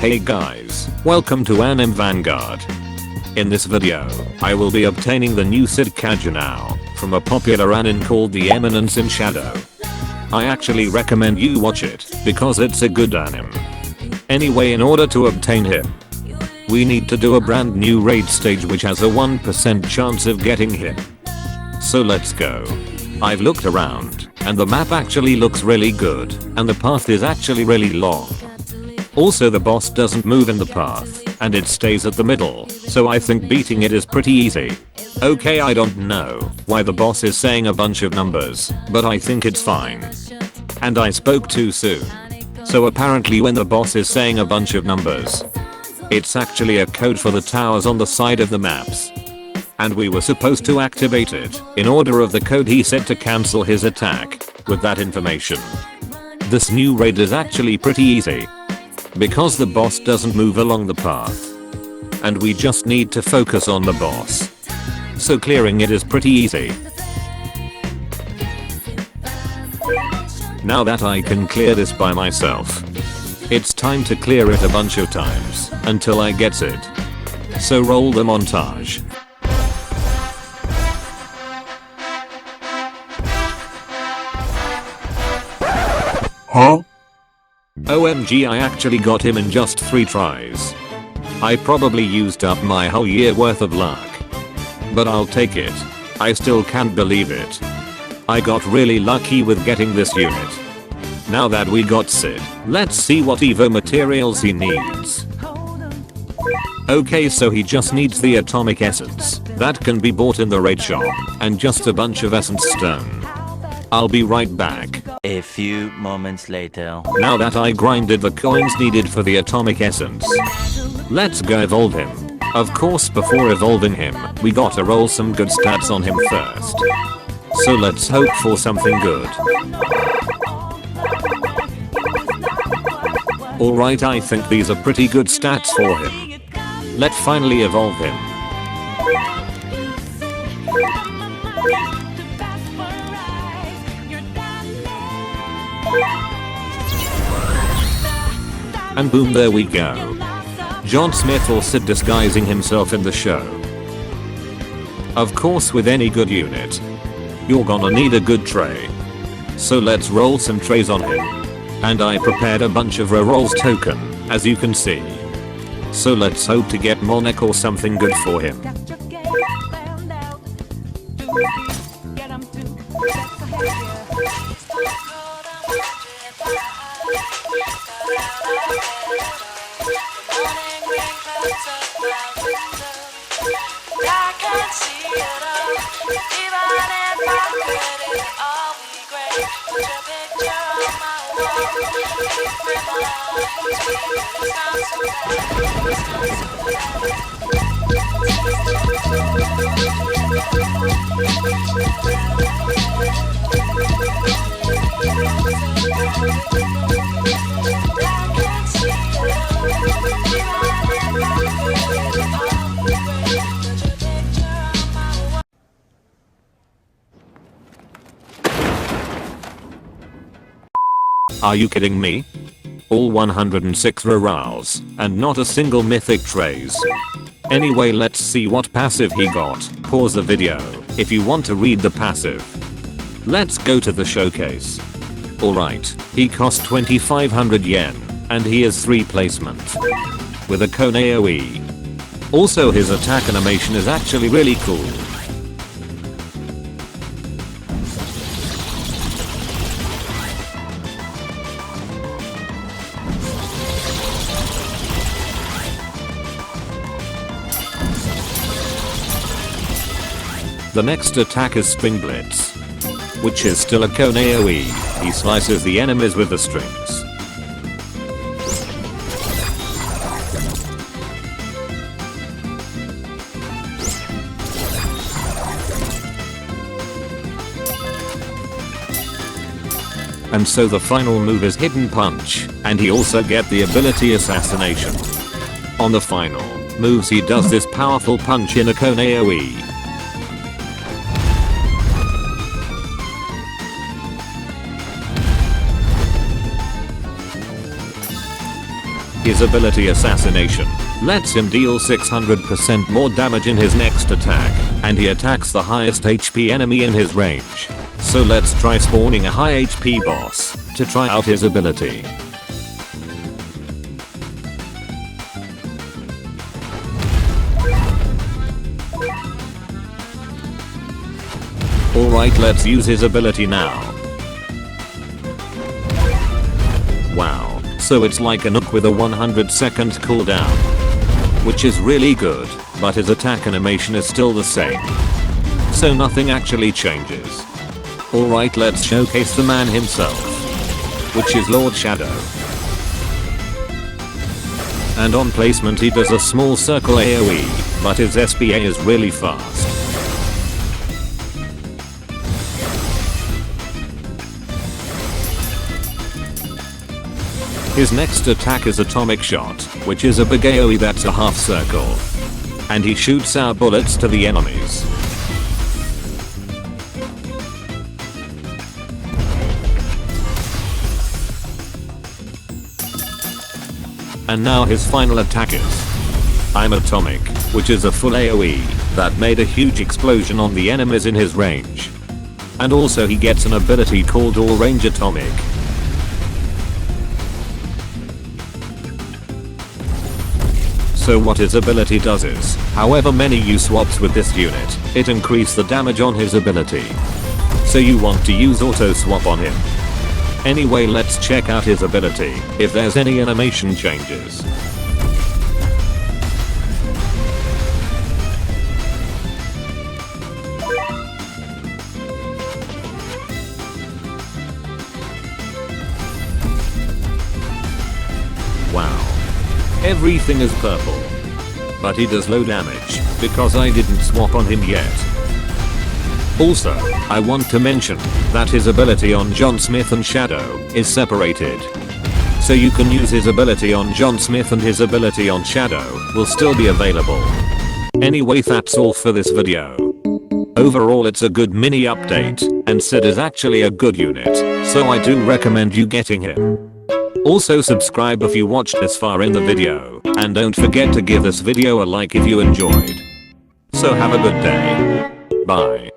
Hey guys, welcome to Anime Vanguard. In this video, I will be obtaining the new Cid Kagenou from a popular anime called The Eminence in Shadow. I actually recommend you watch it because it's a good anime. Anyway, in order to obtain him, we need to do a brand new raid stage which has a 1% chance of getting him. So let's go. I've looked around and the map actually looks really good and the path is actually really long. Also the boss doesn't move in the path and it stays at the middle, so I think beating it is pretty easy. Okay, I don't know why the boss is saying a bunch of numbers, but I think it's fine. And I spoke too soon. So apparently when the boss is saying a bunch of numbers, it's actually a code for the towers on the side of the maps. And we were supposed to activate it in order of the code he said to cancel his attack with that information. This new raid is actually pretty easy because the boss doesn't move along the path and we just need to focus on the boss. So clearing it is pretty easy. Now that I can clear this by myself, it's time to clear it a bunch of times until I get it. So roll the montage. Huh? OMG, I actually got him in just 3 tries. I probably used up my whole year worth of luck. But I'll take it. I still can't believe it. I got really lucky with getting this unit. Now that we got Cid, let's see what Evo materials he needs. Okay, so he just needs the atomic essence that can be bought in the raid shop and just a bunch of essence stone. I'll be right back. A few moments later. Now that I grinded the coins needed for the atomic essence, let's go evolve him. Of course, before evolving him, we gotta roll some good stats on him first. So let's hope for something good. Alright, I think these are pretty good stats for him. Let's finally evolve him. And boom, there we go. John Smith or Cid disguising himself in the show. Of course, with any good unit, you're gonna need a good tray. So let's roll some trays on him. And I prepared a bunch of rerolls token, as you can see. So let's hope to get Monarch or something good for him. Are you kidding me? All 106 rerolls and not a single mythic trays. Anyway, let's see what passive he got. Pause the video if you want to read the passive. Let's go to the showcase. Alright, he cost 2500 yen and he is 3 placement with a cone AoE. Also his attack animation is actually really cool. The next attack is String Blitz, which is still a cone AoE. He slices the enemies with the strings. And so the final move is Hidden Punch, and he also get the ability Assassination. On the final moves he does this powerful punch in a cone AoE. His ability Assassination lets him deal 600% more damage in his next attack, and he attacks the highest HP enemy in his range. So let's try spawning a high HP boss to try out his ability. Alright, let's use his ability now. Wow, so it's like a Nook with a 100-second cooldown. Which is really good, but his attack animation is still the same. So nothing actually changes. Alright, let's showcase the man himself, which is Lord Shadow. And on placement he does a small circle AoE, but his SPA is really fast. His next attack is Atomic Shot, which is a big AoE that's a half circle. And he shoots out bullets to the enemies. And now his final attack is I'm Atomic, which is a full AoE that made a huge explosion on the enemies in his range. And also he gets an ability called All Range Atomic. So what his ability does is, however many you swaps with this unit, it increase the damage on his ability. So you want to use auto swap on him. Anyway, let's check out his ability, if there's any animation changes. Wow. Everything is purple. But he does low damage, because I didn't swap on him yet. Also, I want to mention that his ability on John Smith and Shadow is separated. So you can use his ability on John Smith and his ability on Shadow will still be available. Anyway, that's all for this video. Overall it's a good mini update, and Cid is actually a good unit, so I do recommend you getting him. Also subscribe if you watched this far in the video, and don't forget to give this video a like if you enjoyed. So have a good day. Bye.